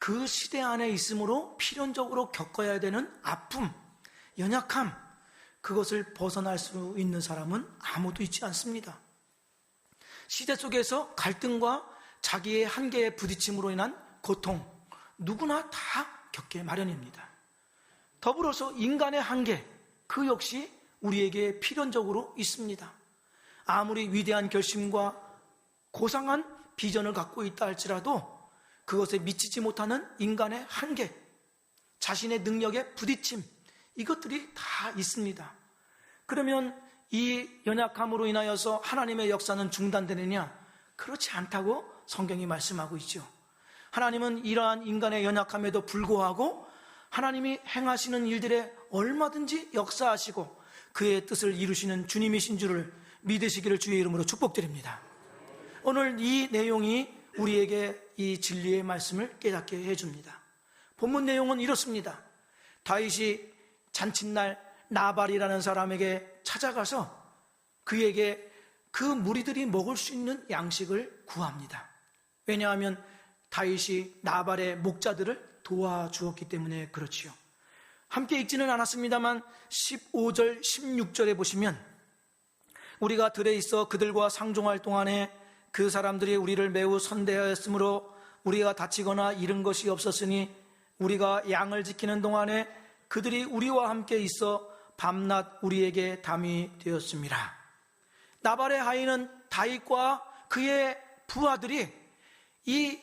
그 시대 안에 있으므로 필연적으로 겪어야 되는 아픔, 연약함, 그것을 벗어날 수 있는 사람은 아무도 있지 않습니다. 시대 속에서 갈등과 자기의 한계에 부딪힘으로 인한 고통, 누구나 다 겪게 마련입니다. 더불어서 인간의 한계, 그 역시 우리에게 필연적으로 있습니다. 아무리 위대한 결심과 고상한 비전을 갖고 있다 할지라도 그것에 미치지 못하는 인간의 한계, 자신의 능력의 부딪힘, 이것들이 다 있습니다. 그러면 이 연약함으로 인하여서 하나님의 역사는 중단되느냐? 그렇지 않다고 성경이 말씀하고 있죠. 하나님은 이러한 인간의 연약함에도 불구하고 하나님이 행하시는 일들에 얼마든지 역사하시고 그의 뜻을 이루시는 주님이신 줄을 믿으시기를 주의 이름으로 축복드립니다. 오늘 이 내용이 우리에게 이 진리의 말씀을 깨닫게 해줍니다. 본문 내용은 이렇습니다. 다윗이 잔칫날 나발이라는 사람에게 찾아가서 그에게 그 무리들이 먹을 수 있는 양식을 구합니다. 왜냐하면 다윗이 나발의 목자들을 도와주었기 때문에 그렇지요. 함께 읽지는 않았습니다만 15절 16절에 보시면 우리가 들에 있어 그들과 상종할 동안에 그 사람들이 우리를 매우 선대하였으므로 우리가 다치거나 잃은 것이 없었으니 우리가 양을 지키는 동안에 그들이 우리와 함께 있어 밤낮 우리에게 담이 되었습니다. 나발의 하인은 다윗과 그의 부하들이 이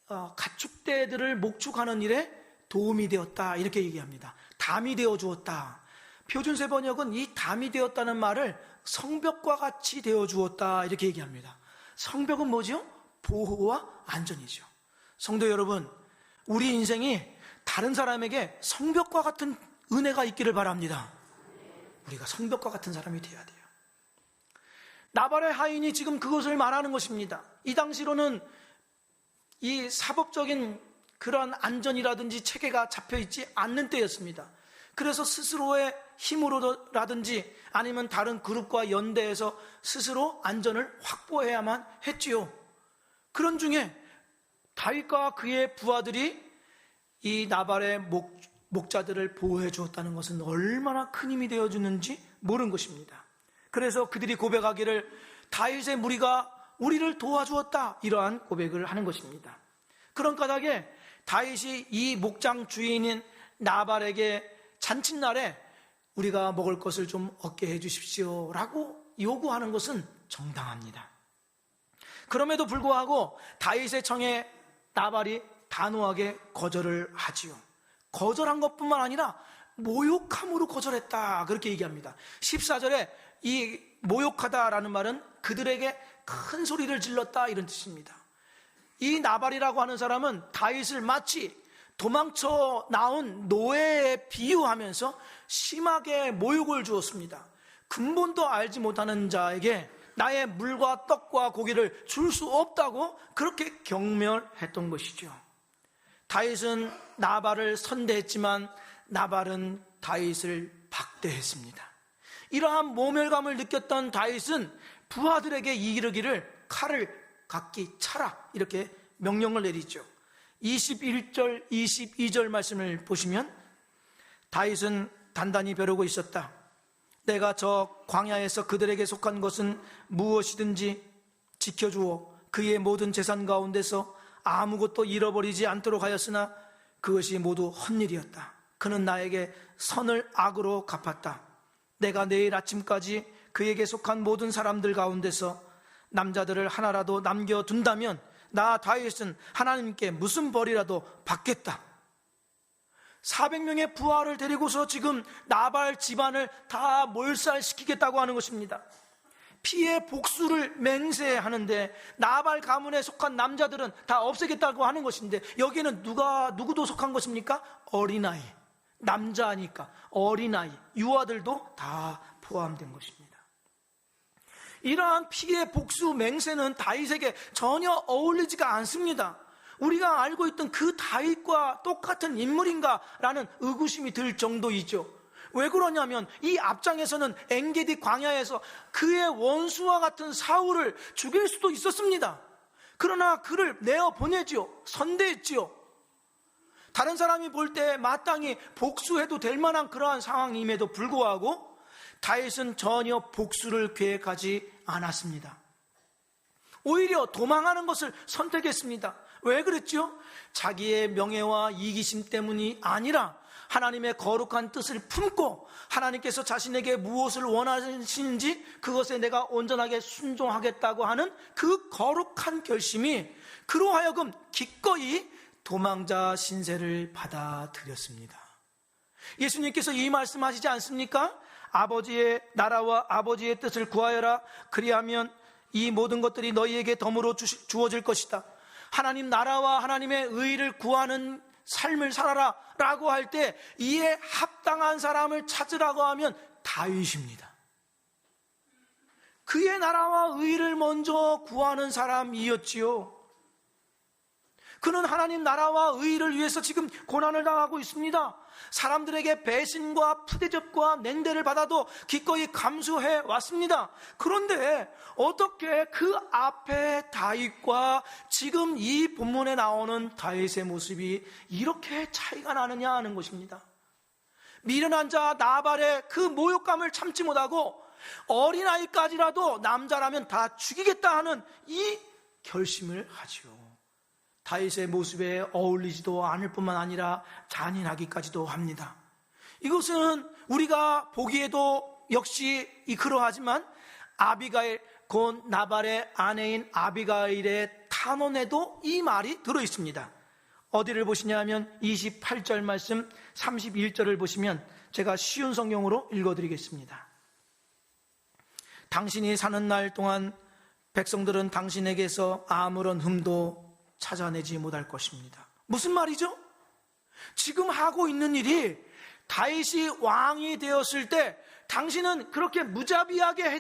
가축대들을 목축하는 일에 도움이 되었다, 이렇게 얘기합니다. 담이 되어 주었다. 표준세 번역은 이 담이 되었다는 말을 성벽과 같이 되어 주었다, 이렇게 얘기합니다. 성벽은 뭐죠? 보호와 안전이죠. 성도 여러분, 우리 인생이 다른 사람에게 성벽과 같은 은혜가 있기를 바랍니다. 우리가 성벽과 같은 사람이 되어야 돼요. 나발의 하인이 지금 그것을 말하는 것입니다. 이 당시로는 이 사법적인 그러한 안전이라든지 체계가 잡혀있지 않는 때였습니다. 그래서 스스로의 힘으로라든지 아니면 다른 그룹과 연대해서 스스로 안전을 확보해야만 했지요. 그런 중에 다윗과 그의 부하들이 이 나발의 목자들을 보호해 주었다는 것은 얼마나 큰 힘이 되어주는지 모르는 것입니다. 그래서 그들이 고백하기를 다윗의 무리가 우리를 도와주었다, 이러한 고백을 하는 것입니다. 그런 까닭에 다윗이 이 목장 주인인 나발에게 잔칫날에 우리가 먹을 것을 좀 얻게 해 주십시오 라고 요구하는 것은 정당합니다. 그럼에도 불구하고 다윗의 청에 나발이 단호하게 거절을 하지요. 거절한 것뿐만 아니라 모욕함으로 거절했다, 그렇게 얘기합니다. 14절에 이 모욕하다라는 말은 그들에게 큰 소리를 질렀다, 이런 뜻입니다. 이 나발이라고 하는 사람은 다윗을 마치 도망쳐 나온 노예에 비유하면서 심하게 모욕을 주었습니다. 근본도 알지 못하는 자에게 나의 물과 떡과 고기를 줄 수 없다고 그렇게 경멸했던 것이죠. 다윗은 나발을 선대했지만 나발은 다윗을 박대했습니다. 이러한 모멸감을 느꼈던 다윗은 부하들에게 이르기를 칼을 각기 차라, 이렇게 명령을 내리죠. 21절 22절 말씀을 보시면 다윗은 단단히 벼르고 있었다. 내가 저 광야에서 그들에게 속한 것은 무엇이든지 지켜주어 그의 모든 재산 가운데서 아무것도 잃어버리지 않도록 하였으나 그것이 모두 헛일이었다. 그는 나에게 선을 악으로 갚았다. 내가 내일 아침까지 그에게 속한 모든 사람들 가운데서 남자들을 하나라도 남겨둔다면 나 다윗은 하나님께 무슨 벌이라도 받겠다. 400명의 부하를 데리고서 지금 나발 집안을 다 몰살시키겠다고 하는 것입니다. 피해 복수를 맹세하는데 나발 가문에 속한 남자들은 다 없애겠다고 하는 것인데 여기에는 누구도 속한 것입니까? 어린아이, 남자니까 어린아이, 유아들도 다 포함된 것입니다. 이러한 피해 복수 맹세는 다윗에게 전혀 어울리지가 않습니다. 우리가 알고 있던 그 다윗과 똑같은 인물인가라는 의구심이 들 정도이죠. 왜 그러냐면 이 앞장에서는 엔게디 광야에서 그의 원수와 같은 사울을 죽일 수도 있었습니다. 그러나 그를 내어 보내지요. 선대했지요. 다른 사람이 볼 때 마땅히 복수해도 될 만한 그러한 상황임에도 불구하고 다윗은 전혀 복수를 계획하지 않았습니다. 오히려 도망하는 것을 선택했습니다. 왜 그랬죠? 자기의 명예와 이기심 때문이 아니라 하나님의 거룩한 뜻을 품고 하나님께서 자신에게 무엇을 원하시는지 그것에 내가 온전하게 순종하겠다고 하는 그 거룩한 결심이 그로 하여금 기꺼이 도망자 신세를 받아들였습니다. 예수님께서 이 말씀하시지 않습니까? 아버지의 나라와 아버지의 뜻을 구하여라. 그리하면 이 모든 것들이 너희에게 덤으로 주어질 것이다. 하나님 나라와 하나님의 의를 구하는 삶을 살아라 라고 할 때 이에 합당한 사람을 찾으라고 하면 다윗입니다. 그의 나라와 의를 먼저 구하는 사람이었지요. 그는 하나님 나라와 의를 위해서 지금 고난을 당하고 있습니다. 사람들에게 배신과 푸대접과 냉대를 받아도 기꺼이 감수해 왔습니다. 그런데 어떻게 그 앞에 다윗과 지금 이 본문에 나오는 다윗의 모습이 이렇게 차이가 나느냐 하는 것입니다. 미련한 자 나발의 그 모욕감을 참지 못하고 어린아이까지라도 남자라면 다 죽이겠다 하는 이 결심을 하지요. 다윗의 모습에 어울리지도 않을 뿐만 아니라 잔인하기까지도 합니다. 이것은 우리가 보기에도 역시 그러하지만 아비가일, 곧 나발의 아내인 아비가일의 탄원에도 이 말이 들어있습니다. 어디를 보시냐면 28절 말씀 31절을 보시면 제가 쉬운 성경으로 읽어드리겠습니다. 당신이 사는 날 동안 백성들은 당신에게서 아무런 흠도 찾아내지 못할 것입니다. 무슨 말이죠? 지금 하고 있는 일이 다윗이 왕이 되었을 때 당신은 그렇게 무자비하게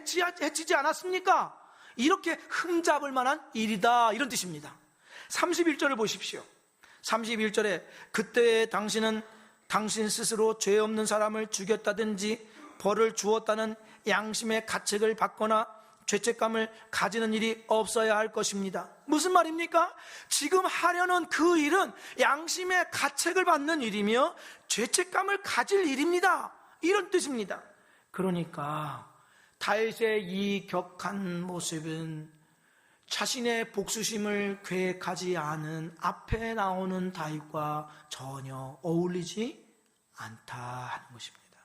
해치지 않았습니까? 이렇게 흠잡을 만한 일이다, 이런 뜻입니다. 31절을 보십시오. 31절에 그때 당신은 당신 스스로 죄 없는 사람을 죽였다든지 벌을 주었다는 양심의 가책을 받거나 죄책감을 가지는 일이 없어야 할 것입니다. 무슨 말입니까? 지금 하려는 그 일은 양심의 가책을 받는 일이며 죄책감을 가질 일입니다, 이런 뜻입니다. 그러니까 다윗의 이 격한 모습은 자신의 복수심을 계획하지 않은 앞에 나오는 다윗과 전혀 어울리지 않다 하는 것입니다.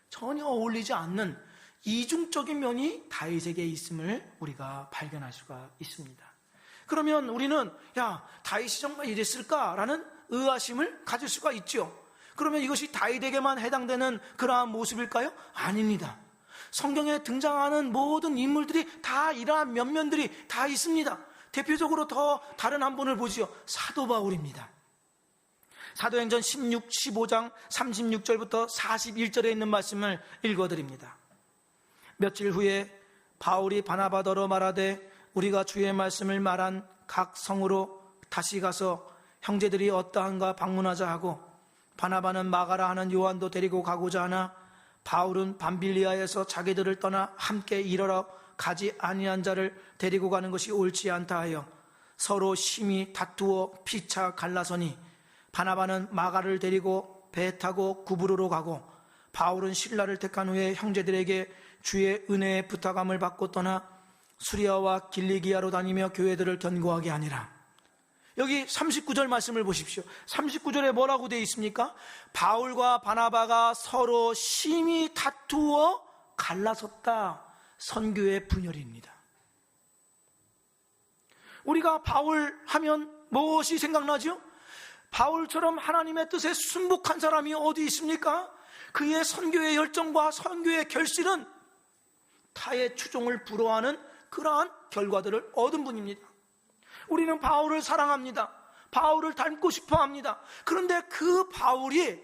전혀 어울리지 않는 이중적인 면이 다윗에게 있음을 우리가 발견할 수가 있습니다. 그러면 우리는 다윗이 정말 이랬을까라는 의아심을 가질 수가 있죠. 그러면 이것이 다윗에게만 해당되는 그러한 모습일까요? 아닙니다. 성경에 등장하는 모든 인물들이 다 이러한 면면들이 다 있습니다. 대표적으로 더 다른 한 분을 보지요. 사도 바울입니다. 사도행전 15장 36절부터 41절에 있는 말씀을 읽어드립니다. 며칠 후에 바울이 바나바더러 말하되 우리가 주의 말씀을 말한 각 성으로 다시 가서 형제들이 어떠한가 방문하자 하고, 바나바는 마가라 하는 요한도 데리고 가고자 하나 바울은 밤빌리아에서 자기들을 떠나 함께 일하러 가지 아니한 자를 데리고 가는 것이 옳지 않다 하여 서로 심히 다투어 피차 갈라서니, 바나바는 마가를 데리고 배 타고 구브로로 가고 바울은 실라를 택한 후에 형제들에게 주의 은혜의 부탁함을 받고 떠나 수리아와 길리기아로 다니며 교회들을 견고하게 하니라. 여기 39절 말씀을 보십시오. 39절에 뭐라고 되어 있습니까? 바울과 바나바가 서로 심히 다투어 갈라섰다. 선교의 분열입니다. 우리가 바울 하면 무엇이 생각나죠? 바울처럼 하나님의 뜻에 순복한 사람이 어디 있습니까? 그의 선교의 열정과 선교의 결실은 타의 추종을 불허하는 그러한 결과들을 얻은 분입니다. 우리는 바울을 사랑합니다. 바울을 닮고 싶어 합니다. 그런데 그 바울이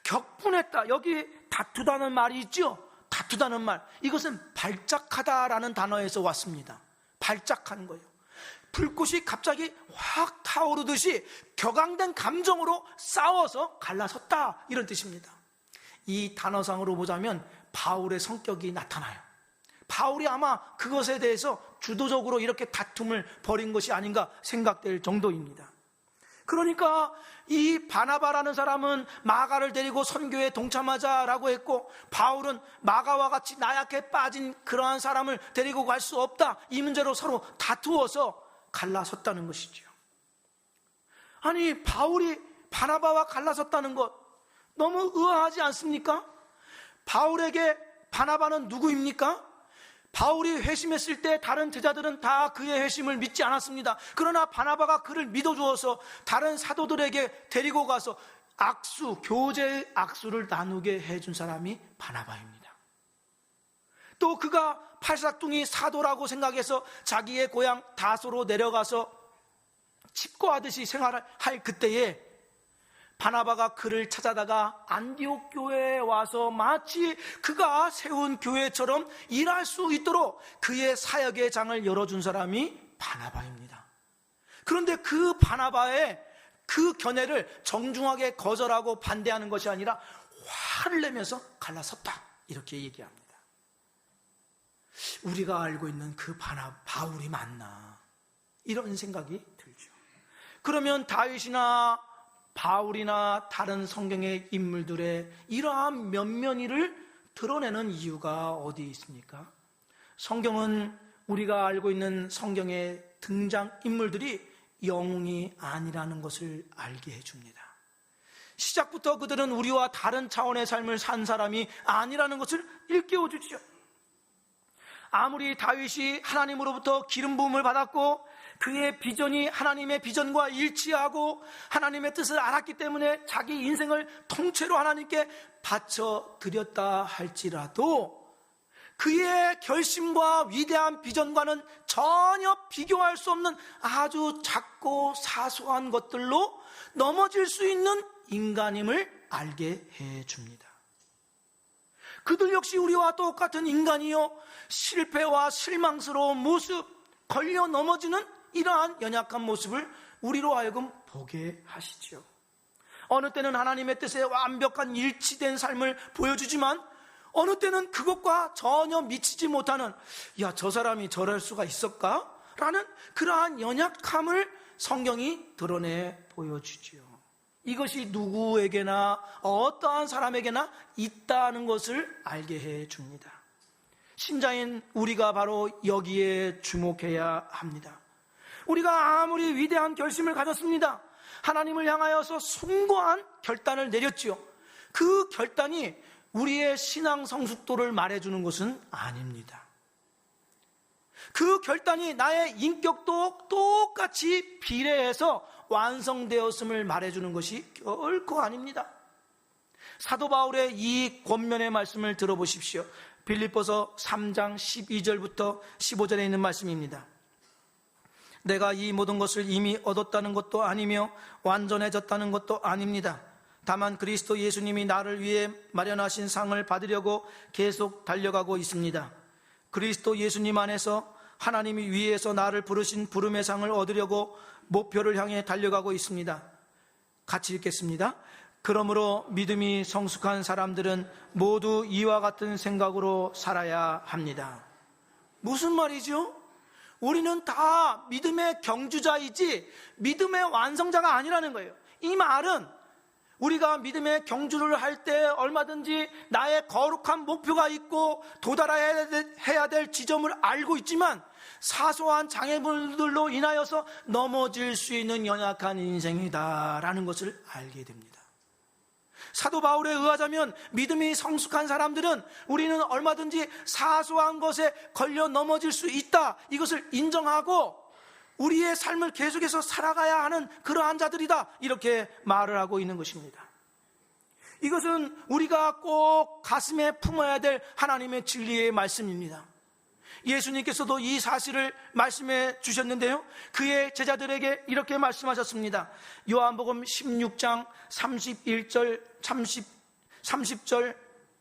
격분했다. 여기 다투다는 말이 있죠? 다투다는 말, 이것은 발작하다라는 단어에서 왔습니다. 발작하는 거예요. 불꽃이 갑자기 확 타오르듯이 격앙된 감정으로 싸워서 갈라섰다, 이런 뜻입니다. 이 단어상으로 보자면 바울의 성격이 나타나요. 바울이 아마 그것에 대해서 주도적으로 이렇게 다툼을 벌인 것이 아닌가 생각될 정도입니다. 그러니까 이 바나바라는 사람은 마가를 데리고 선교에 동참하자라고 했고, 바울은 마가와 같이 나약해 빠진 그러한 사람을 데리고 갈 수 없다, 이 문제로 서로 다투어서 갈라섰다는 것이죠. 아니, 바울이 바나바와 갈라섰다는 것 너무 의아하지 않습니까? 바울에게 바나바는 누구입니까? 바울이 회심했을 때 다른 제자들은 다 그의 회심을 믿지 않았습니다. 그러나 바나바가 그를 믿어주어서 다른 사도들에게 데리고 가서 교제의 악수를 나누게 해준 사람이 바나바입니다. 또 그가 팔싹둥이 사도라고 생각해서 자기의 고향 다소로 내려가서 칩거하듯이 생활할 그때에 바나바가 그를 찾아다가 안디옥 교회에 와서 마치 그가 세운 교회처럼 일할 수 있도록 그의 사역의 장을 열어준 사람이 바나바입니다. 그런데 그 바나바의 그 견해를 정중하게 거절하고 반대하는 것이 아니라 화를 내면서 갈라섰다, 이렇게 얘기합니다. 우리가 알고 있는 그 바울이 맞나, 이런 생각이 들죠. 그러면 다윗이나 바울이나 다른 성경의 인물들의 이러한 면면이를 드러내는 이유가 어디 있습니까? 성경은 우리가 알고 있는 성경의 등장인물들이 영웅이 아니라는 것을 알게 해줍니다. 시작부터 그들은 우리와 다른 차원의 삶을 산 사람이 아니라는 것을 일깨워주죠. 아무리 다윗이 하나님으로부터 기름 부음을 받았고 그의 비전이 하나님의 비전과 일치하고 하나님의 뜻을 알았기 때문에 자기 인생을 통째로 하나님께 바쳐드렸다 할지라도 그의 결심과 위대한 비전과는 전혀 비교할 수 없는 아주 작고 사소한 것들로 넘어질 수 있는 인간임을 알게 해줍니다. 그들 역시 우리와 똑같은 인간이요, 실패와 실망스러운 모습, 걸려 넘어지는 이러한 연약한 모습을 우리로 하여금 보게 하시죠. 어느 때는 하나님의 뜻에 완벽한 일치된 삶을 보여주지만 어느 때는 그것과 전혀 미치지 못하는, 야, 저 사람이 저럴 수가 있을까? 라는 그러한 연약함을 성경이 드러내 보여주지요. 이것이 누구에게나 어떠한 사람에게나 있다는 것을 알게 해줍니다. 신자인 우리가 바로 여기에 주목해야 합니다. 우리가 아무리 위대한 결심을 가졌습니다. 하나님을 향하여서 숭고한 결단을 내렸지요. 그 결단이 우리의 신앙 성숙도를 말해주는 것은 아닙니다. 그 결단이 나의 인격도 똑같이 비례해서 완성되었음을 말해주는 것이 결코 아닙니다. 사도 바울의 이 권면의 말씀을 들어보십시오. 빌립보서 3장 12절부터 15절에 있는 말씀입니다. 내가 이 모든 것을 이미 얻었다는 것도 아니며 완전해졌다는 것도 아닙니다. 다만 그리스도 예수님이 나를 위해 마련하신 상을 받으려고 계속 달려가고 있습니다. 그리스도 예수님 안에서 하나님이 위에서 나를 부르신 부름의 상을 얻으려고 목표를 향해 달려가고 있습니다. 같이 읽겠습니다. 그러므로 믿음이 성숙한 사람들은 모두 이와 같은 생각으로 살아야 합니다. 무슨 말이죠? 우리는 다 믿음의 경주자이지 믿음의 완성자가 아니라는 거예요. 이 말은 우리가 믿음의 경주를 할 때 얼마든지 나의 거룩한 목표가 있고 도달해야 될 지점을 알고 있지만 사소한 장애물들로 인하여서 넘어질 수 있는 연약한 인생이다라는 것을 알게 됩니다. 사도 바울에 의하자면 믿음이 성숙한 사람들은 우리는 얼마든지 사소한 것에 걸려 넘어질 수 있다, 이것을 인정하고 우리의 삶을 계속해서 살아가야 하는 그러한 자들이다, 이렇게 말을 하고 있는 것입니다. 이것은 우리가 꼭 가슴에 품어야 될 하나님의 진리의 말씀입니다. 예수님께서도 이 사실을 말씀해 주셨는데요, 그의 제자들에게 이렇게 말씀하셨습니다. 요한복음 16장 31절 30절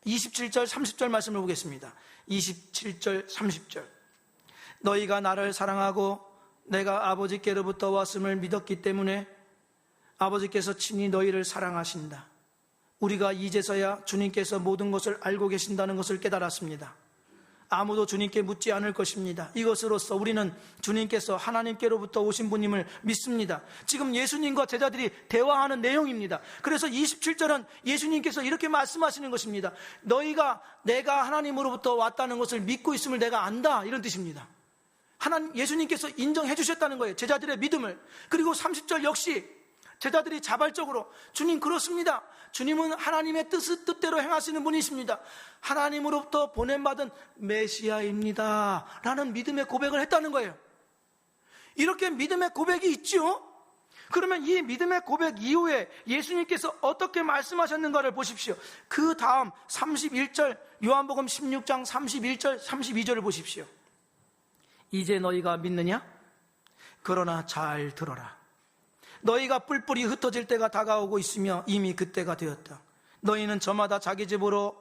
27절 30절 말씀을 보겠습니다. 27절 30절 너희가 나를 사랑하고 내가 아버지께로부터 왔음을 믿었기 때문에 아버지께서 친히 너희를 사랑하신다. 우리가 이제서야 주님께서 모든 것을 알고 계신다는 것을 깨달았습니다. 아무도 주님께 묻지 않을 것입니다. 이것으로써 우리는 주님께서 하나님께로부터 오신 분임을 믿습니다. 지금 예수님과 제자들이 대화하는 내용입니다. 그래서 27절은 예수님께서 이렇게 말씀하시는 것입니다. 너희가 내가 하나님으로부터 왔다는 것을 믿고 있음을 내가 안다, 이런 뜻입니다. 예수님께서 인정해 주셨다는 거예요, 제자들의 믿음을. 그리고 30절 역시 제자들이 자발적으로 주님 그렇습니다, 주님은 하나님의 뜻대로 행하시는 분이십니다, 하나님으로부터 보냄받은 메시아입니다 라는 믿음의 고백을 했다는 거예요. 이렇게 믿음의 고백이 있죠. 그러면 이 믿음의 고백 이후에 예수님께서 어떻게 말씀하셨는가를 보십시오. 그 다음 31절, 요한복음 16장 31절 32절을 보십시오. 이제 너희가 믿느냐? 그러나 잘 들어라. 너희가 뿔뿔이 흩어질 때가 다가오고 있으며 이미 그때가 되었다. 너희는 저마다 자기 집으로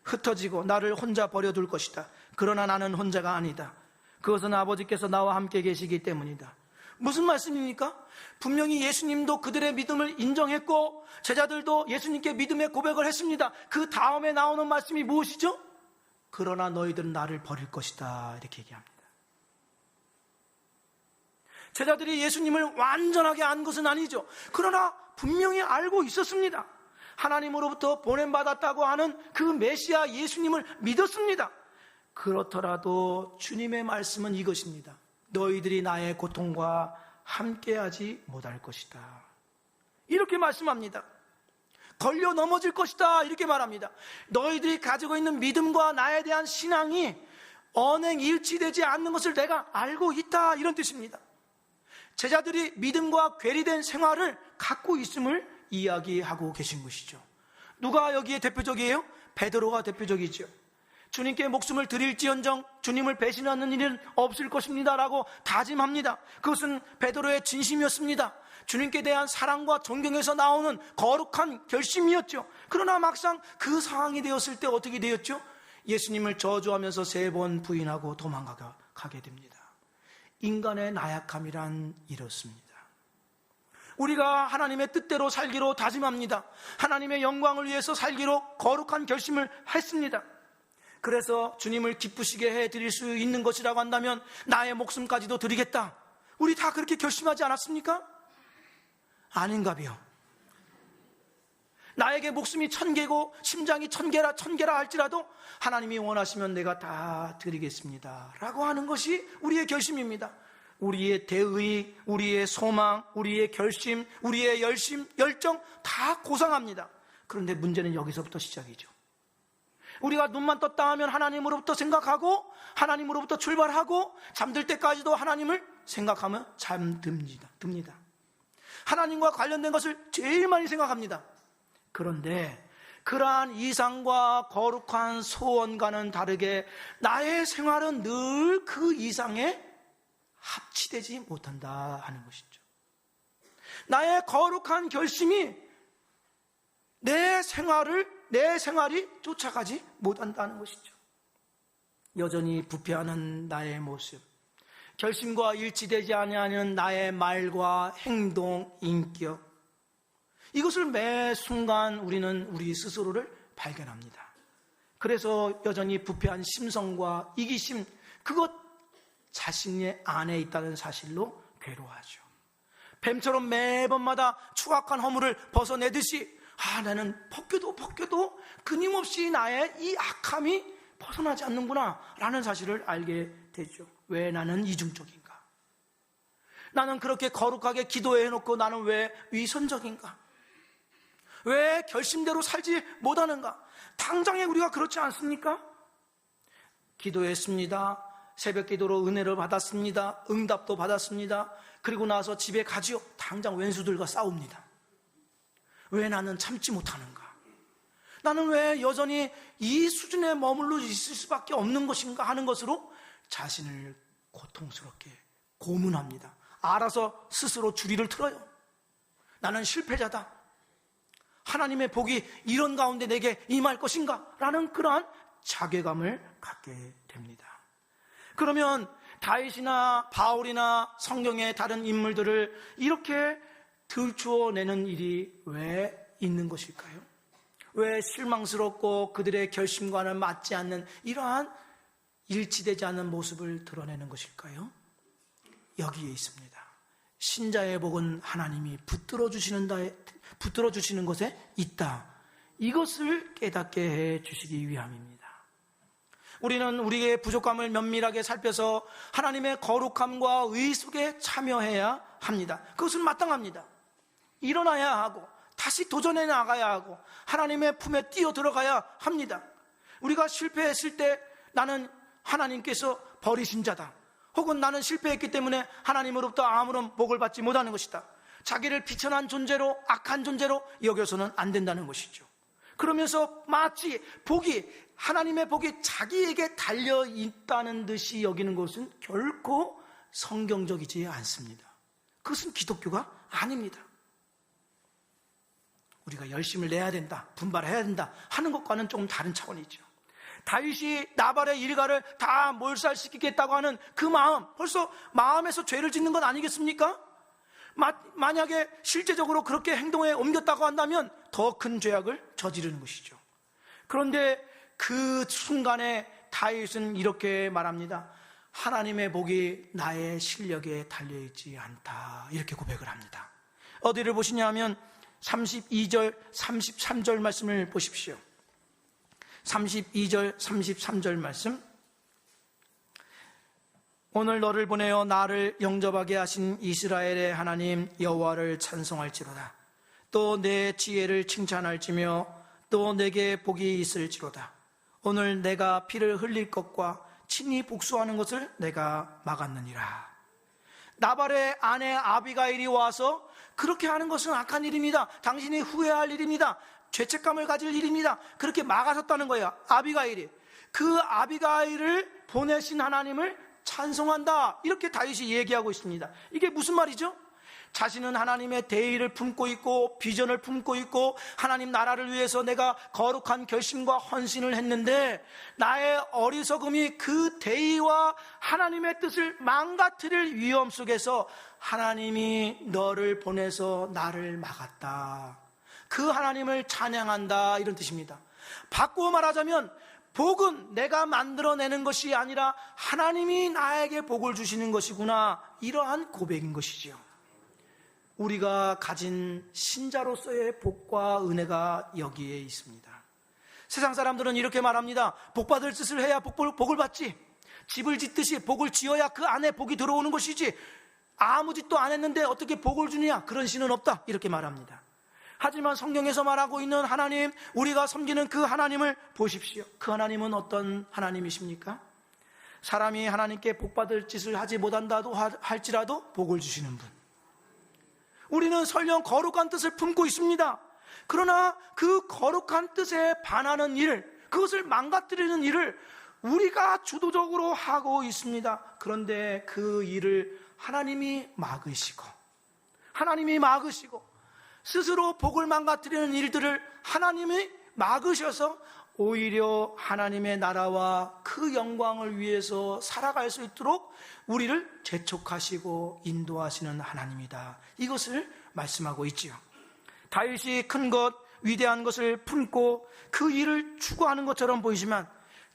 흩어지고 나를 혼자 버려둘 것이다. 그러나 나는 혼자가 아니다. 그것은 아버지께서 나와 함께 계시기 때문이다. 무슨 말씀입니까? 분명히 예수님도 그들의 믿음을 인정했고 제자들도 예수님께 믿음의 고백을 했습니다. 그 다음에 나오는 말씀이 무엇이죠? 그러나 너희들은 나를 버릴 것이다, 이렇게 얘기합니다. 제자들이 예수님을 완전하게 안 것은 아니죠. 그러나 분명히 알고 있었습니다. 하나님으로부터 보냄받았다고 하는 그 메시아 예수님을 믿었습니다. 그렇더라도 주님의 말씀은 이것입니다. 너희들이 나의 고통과 함께하지 못할 것이다, 이렇게 말씀합니다. 걸려 넘어질 것이다, 이렇게 말합니다. 너희들이 가지고 있는 믿음과 나에 대한 신앙이 언행일치되지 않는 것을 내가 알고 있다, 이런 뜻입니다. 제자들이 믿음과 괴리된 생활을 갖고 있음을 이야기하고 계신 것이죠. 누가 여기에 대표적이에요? 베드로가 대표적이죠. 주님께 목숨을 드릴지언정 주님을 배신하는 일은 없을 것입니다 라고 다짐합니다. 그것은 베드로의 진심이었습니다. 주님께 대한 사랑과 존경에서 나오는 거룩한 결심이었죠. 그러나 막상 그 상황이 되었을 때 어떻게 되었죠? 예수님을 저주하면서 3번 부인하고 도망가게 됩니다. 인간의 나약함이란 이렇습니다. 우리가 하나님의 뜻대로 살기로 다짐합니다. 하나님의 영광을 위해서 살기로 거룩한 결심을 했습니다. 그래서 주님을 기쁘시게 해드릴 수 있는 것이라고 한다면 나의 목숨까지도 드리겠다, 우리 다 그렇게 결심하지 않았습니까? 아닌가비요. 나에게 목숨이 1000개고 심장이 1000개라 할지라도 하나님이 원하시면 내가 다 드리겠습니다 라고 하는 것이 우리의 결심입니다. 우리의 대의, 우리의 소망, 우리의 결심, 우리의 열정 다 고상합니다. 그런데 문제는 여기서부터 시작이죠. 우리가 눈만 떴다 하면 하나님으로부터 생각하고 하나님으로부터 출발하고 잠들 때까지도 하나님을 생각하며 잠듭니다. 하나님과 관련된 것을 제일 많이 생각합니다. 그런데 그러한 이상과 거룩한 소원과는 다르게 나의 생활은 늘 그 이상에 합치되지 못한다 하는 것이죠. 나의 거룩한 결심이 내 생활이 쫓아가지 못한다는 것이죠. 여전히 부패하는 나의 모습, 결심과 일치되지 아니하는 나의 말과 행동, 인격, 이것을 매 순간 우리는 우리 스스로를 발견합니다. 그래서 여전히 부패한 심성과 이기심, 그것 자신의 안에 있다는 사실로 괴로워하죠. 뱀처럼 매번마다 추악한 허물을 벗어내듯이 나는 벗겨도 끊임없이 나의 이 악함이 벗어나지 않는구나 라는 사실을 알게 되죠. 왜 나는 이중적인가? 나는 그렇게 거룩하게 기도해놓고 나는 왜 위선적인가? 왜 결심대로 살지 못하는가? 당장에 우리가 그렇지 않습니까? 기도했습니다. 새벽 기도로 은혜를 받았습니다. 응답도 받았습니다. 그리고 나서 집에 가지요. 당장 왼수들과 싸웁니다. 왜 나는 참지 못하는가? 나는 왜 여전히 이 수준에 머물러 있을 수밖에 없는 것인가 하는 것으로 자신을 고통스럽게 고문합니다. 알아서 스스로 주리를 틀어요. 나는 실패자다. 하나님의 복이 이런 가운데 내게 임할 것인가? 라는 그러한 자괴감을 갖게 됩니다. 그러면 다윗이나 바울이나 성경의 다른 인물들을 이렇게 들추어내는 일이 왜 있는 것일까요? 왜 실망스럽고 그들의 결심과는 맞지 않는 이러한 일치되지 않는 모습을 드러내는 것일까요? 여기에 있습니다. 신자의 복은 하나님이 붙들어 주시는 것에 있다. 이것을 깨닫게 해 주시기 위함입니다. 우리는 우리의 부족함을 면밀하게 살펴서 하나님의 거룩함과 의 속에 참여해야 합니다. 그것은 마땅합니다. 일어나야 하고 다시 도전해 나가야 하고 하나님의 품에 뛰어 들어가야 합니다. 우리가 실패했을 때 나는 하나님께서 버리신 자다, 혹은 나는 실패했기 때문에 하나님으로부터 아무런 복을 받지 못하는 것이다, 자기를 비천한 존재로, 악한 존재로 여겨서는 안 된다는 것이죠. 그러면서 마치 하나님의 복이 자기에게 달려있다는 듯이 여기는 것은 결코 성경적이지 않습니다. 그것은 기독교가 아닙니다. 우리가 열심을 내야 된다, 분발해야 된다 하는 것과는 조금 다른 차원이죠. 다윗이 나발의 일가를 다 몰살시키겠다고 하는 그 마음, 벌써 마음에서 죄를 짓는 건 아니겠습니까? 만약에 실제적으로 그렇게 행동에 옮겼다고 한다면 더 큰 죄악을 저지르는 것이죠. 그런데 그 순간에 다윗은 이렇게 말합니다. 하나님의 복이 나의 실력에 달려있지 않다, 이렇게 고백을 합니다. 어디를 보시냐면 32절, 33절 말씀을 보십시오. 32절, 33절 말씀. 오늘 너를 보내어 나를 영접하게 하신 이스라엘의 하나님 여호와를 찬송할지로다. 또 내 지혜를 칭찬할지며 또 내게 복이 있을지로다. 오늘 내가 피를 흘릴 것과 친히 복수하는 것을 내가 막았느니라. 나발의 아내 아비가일이 와서 그렇게 하는 것은 악한 일입니다, 당신이 후회할 일입니다, 죄책감을 가질 일입니다, 그렇게 막아섰다는 거예요. 아비가일이. 그 아비가일을 보내신 하나님을 찬송한다, 이렇게 다윗이 얘기하고 있습니다. 이게 무슨 말이죠? 자신은 하나님의 대의를 품고 있고 비전을 품고 있고 하나님 나라를 위해서 내가 거룩한 결심과 헌신을 했는데 나의 어리석음이 그 대의와 하나님의 뜻을 망가뜨릴 위험 속에서 하나님이 너를 보내서 나를 막았다, 그 하나님을 찬양한다, 이런 뜻입니다. 바꾸어 말하자면 복은 내가 만들어내는 것이 아니라 하나님이 나에게 복을 주시는 것이구나, 이러한 고백인 것이죠. 우리가 가진 신자로서의 복과 은혜가 여기에 있습니다. 세상 사람들은 이렇게 말합니다. 복 받을 짓을 해야 복을 받지, 집을 짓듯이 복을 지어야 그 안에 복이 들어오는 것이지, 아무 짓도 안 했는데 어떻게 복을 주느냐, 그런 신은 없다, 이렇게 말합니다. 하지만 성경에서 말하고 있는 하나님, 우리가 섬기는 그 하나님을 보십시오. 그 하나님은 어떤 하나님이십니까? 사람이 하나님께 복 받을 짓을 하지 못한다도 할지라도 복을 주시는 분. 우리는 설령 거룩한 뜻을 품고 있습니다. 그러나 그 거룩한 뜻에 반하는 일, 그것을 망가뜨리는 일을 우리가 주도적으로 하고 있습니다. 그런데 그 일을 하나님이 막으시고 스스로 복을 망가뜨리는 일들을 하나님이 막으셔서 오히려 하나님의 나라와 그 영광을 위해서 살아갈 수 있도록 우리를 재촉하시고 인도하시는 하나님이다, 이것을 말씀하고 있지요. 다윗이 큰 것, 위대한 것을 품고 그 일을 추구하는 것처럼 보이지만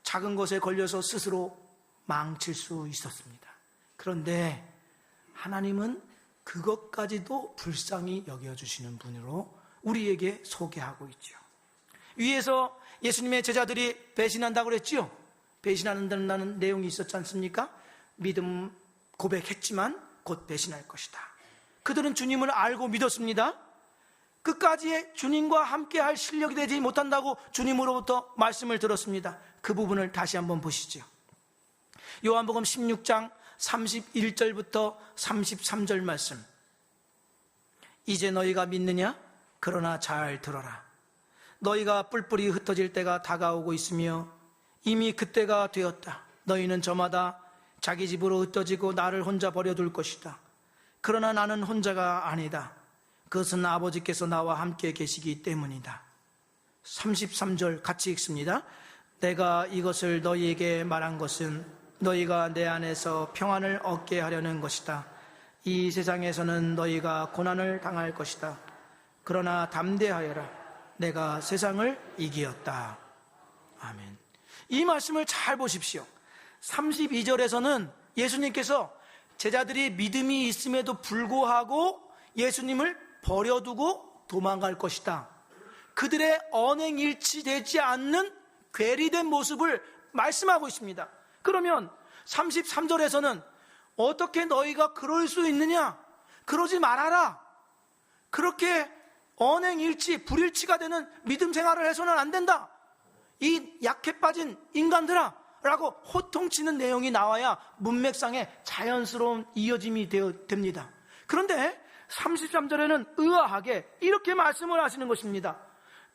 작은 것에 걸려서 스스로 망칠 수 있었습니다. 그런데 하나님은 그것까지도 불쌍히 여겨주시는 분으로 우리에게 소개하고 있죠. 위에서 예수님의 제자들이 배신한다고 그랬지요. 배신한다는 내용이 있었지 않습니까? 믿음 고백했지만 곧 배신할 것이다. 그들은 주님을 알고 믿었습니다. 끝까지 주님과 함께할 실력이 되지 못한다고 주님으로부터 말씀을 들었습니다. 그 부분을 다시 한번 보시죠. 요한복음 16장 31절부터 33절 말씀. 이제 너희가 믿느냐? 그러나 잘 들어라. 너희가 뿔뿔이 흩어질 때가 다가오고 있으며 이미 그때가 되었다. 너희는 저마다 자기 집으로 흩어지고 나를 혼자 버려둘 것이다. 그러나 나는 혼자가 아니다. 그것은 아버지께서 나와 함께 계시기 때문이다. 33절 같이 읽습니다. 내가 이것을 너희에게 말한 것은 너희가 내 안에서 평안을 얻게 하려는 것이다. 이 세상에서는 너희가 고난을 당할 것이다. 그러나 담대하여라. 내가 세상을 이기었다. 아멘. 이 말씀을 잘 보십시오. 32절에서는 예수님께서 제자들이 믿음이 있음에도 불구하고 예수님을 버려두고 도망갈 것이다, 그들의 언행일치되지 않는 괴리된 모습을 말씀하고 있습니다. 그러면 33절에서는 어떻게 너희가 그럴 수 있느냐, 그러지 말아라, 그렇게 언행일치, 불일치가 되는 믿음 생활을 해서는 안 된다, 이 약해 빠진 인간들아 라고 호통치는 내용이 나와야 문맥상에 자연스러운 이어짐이 됩니다. 그런데 33절에는 의아하게 이렇게 말씀을 하시는 것입니다.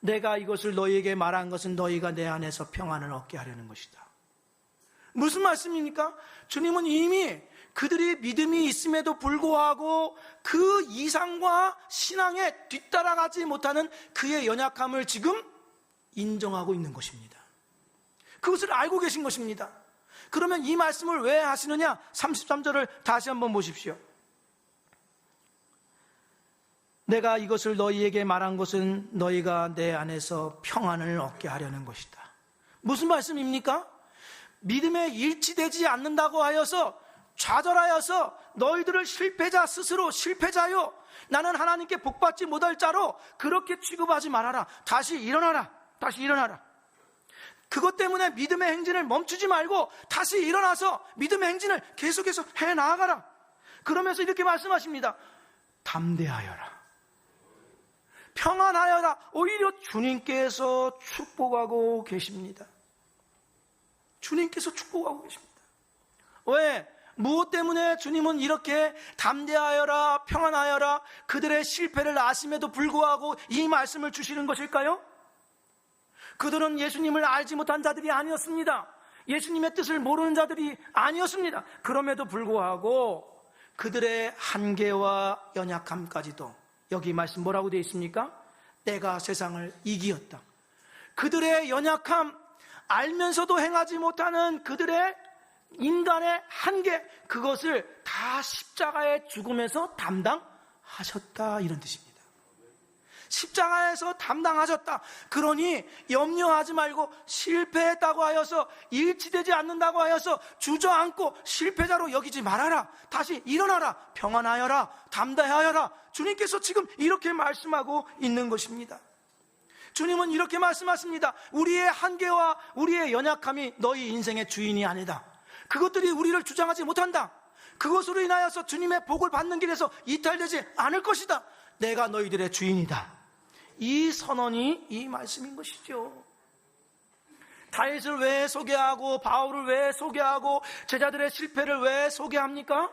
내가 이것을 너희에게 말한 것은 너희가 내 안에서 평안을 얻게 하려는 것이다. 무슨 말씀입니까? 주님은 이미 그들이 믿음이 있음에도 불구하고 그 이상과 신앙에 뒤따라가지 못하는 그의 연약함을 지금 인정하고 있는 것입니다. 그것을 알고 계신 것입니다. 그러면 이 말씀을 왜 하시느냐? 33절을 다시 한번 보십시오. 내가 이것을 너희에게 말한 것은 너희가 내 안에서 평안을 얻게 하려는 것이다. 무슨 말씀입니까? 믿음에 일치되지 않는다고 하여서 좌절하여서 너희들을 실패자, 스스로 실패자요, 나는 하나님께 복받지 못할 자로 그렇게 취급하지 말아라. 다시 일어나라. 다시 일어나라. 그것 때문에 믿음의 행진을 멈추지 말고 다시 일어나서 믿음의 행진을 계속해서 해나가라. 그러면서 이렇게 말씀하십니다. 담대하여라, 평안하여라. 오히려 주님께서 축복하고 계십니다. 주님께서 축복하고 계십니다. 왜? 무엇 때문에 주님은 이렇게 담대하여라, 평안하여라, 그들의 실패를 아심에도 불구하고 이 말씀을 주시는 것일까요? 그들은 예수님을 알지 못한 자들이 아니었습니다. 예수님의 뜻을 모르는 자들이 아니었습니다. 그럼에도 불구하고 그들의 한계와 연약함까지도, 여기 말씀 뭐라고 되어 있습니까? 내가 세상을 이기었다. 그들의 연약함, 알면서도 행하지 못하는 그들의 인간의 한계, 그것을 다 십자가의 죽음에서 담당하셨다, 이런 뜻입니다. 십자가에서 담당하셨다. 그러니 염려하지 말고 실패했다고 하여서, 일치되지 않는다고 하여서 주저앉고 실패자로 여기지 말아라. 다시 일어나라, 평안하여라, 담대하여라. 주님께서 지금 이렇게 말씀하고 있는 것입니다. 주님은 이렇게 말씀하십니다. 우리의 한계와 우리의 연약함이 너희 인생의 주인이 아니다. 그것들이 우리를 주장하지 못한다. 그것으로 인하여서 주님의 복을 받는 길에서 이탈되지 않을 것이다. 내가 너희들의 주인이다. 이 선언이 이 말씀인 것이죠. 다윗을 왜 소개하고 바울을 왜 소개하고 제자들의 실패를 왜 소개합니까?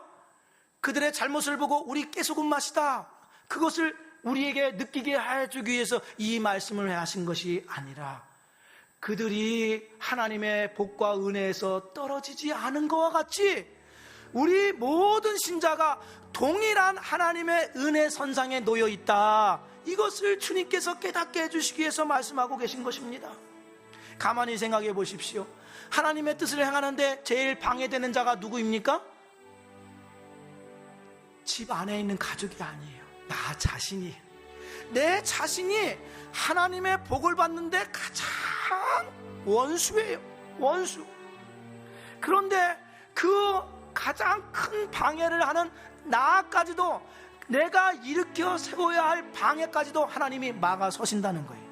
그들의 잘못을 보고 우리 깨소금 맛이다, 그것을 우리에게 느끼게 해주기 위해서 이 말씀을 하신 것이 아니라, 그들이 하나님의 복과 은혜에서 떨어지지 않은 것과 같이 우리 모든 신자가 동일한 하나님의 은혜 선상에 놓여 있다, 이것을 주님께서 깨닫게 해주시기 위해서 말씀하고 계신 것입니다. 가만히 생각해 보십시오. 하나님의 뜻을 행하는데 제일 방해되는 자가 누구입니까? 집 안에 있는 가족이 아니에요. 나 자신이, 내 자신이 하나님의 복을 받는데 가장 원수예요. 원수. 그런데 그 가장 큰 방해를 하는 나까지도, 내가 일으켜 세워야 할 방해까지도 하나님이 막아서신다는 거예요.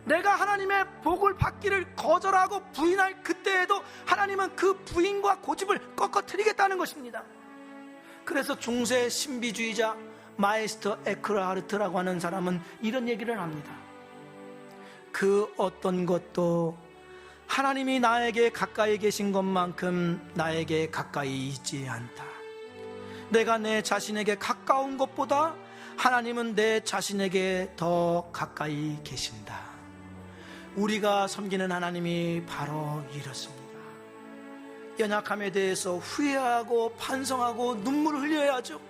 내가 하나님의 복을 받기를 거절하고 부인할 그때에도 하나님은 그 부인과 고집을 꺾어뜨리겠다는 것입니다. 그래서 중세 신비주의자 마이스터 에크르하르트라고 하는 사람은 이런 얘기를 합니다. 그 어떤 것도 하나님이 나에게 가까이 계신 것만큼 나에게 가까이 있지 않다. 내가 내 자신에게 가까운 것보다 하나님은 내 자신에게 더 가까이 계신다. 우리가 섬기는 하나님이 바로 이렇습니다. 연약함에 대해서 후회하고 반성하고 눈물을 흘려야죠.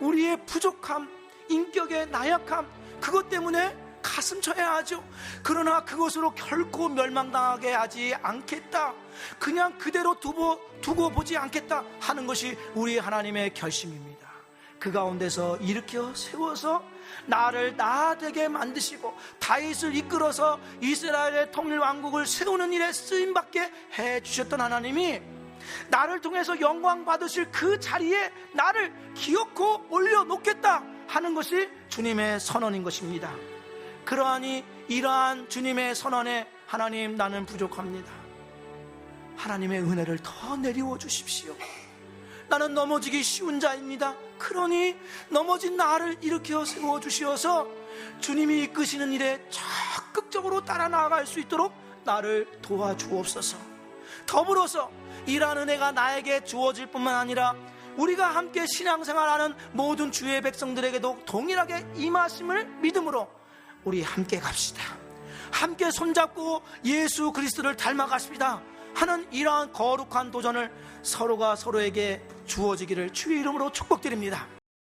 우리의 부족함, 인격의 나약함, 그것 때문에 가슴 쳐야 하죠. 그러나 그것으로 결코 멸망당하게 하지 않겠다, 그냥 그대로 두고 보지 않겠다 하는 것이 우리 하나님의 결심입니다. 그 가운데서 일으켜 세워서 나를 나 되게 만드시고 다윗을 이끌어서 이스라엘의 통일 왕국을 세우는 일에 쓰임받게 해주셨던 하나님이 나를 통해서 영광 받으실 그 자리에 나를 기어코 올려놓겠다 하는 것이 주님의 선언인 것입니다. 그러하니 이러한 주님의 선언에 하나님, 나는 부족합니다. 하나님의 은혜를 더 내리워 주십시오. 나는 넘어지기 쉬운 자입니다. 그러니 넘어진 나를 일으켜 세워 주시어서 주님이 이끄시는 일에 적극적으로 따라 나아갈 수 있도록 나를 도와주옵소서. 더불어서 이러한 은혜가 나에게 주어질 뿐만 아니라 우리가 함께 신앙생활하는 모든 주의 백성들에게도 동일하게 임하심을 믿음으로 우리 함께 갑시다. 함께 손잡고 예수 그리스도를 닮아가십니다 하는 이러한 거룩한 도전을 서로가 서로에게 주어지기를 주의 이름으로 축복드립니다.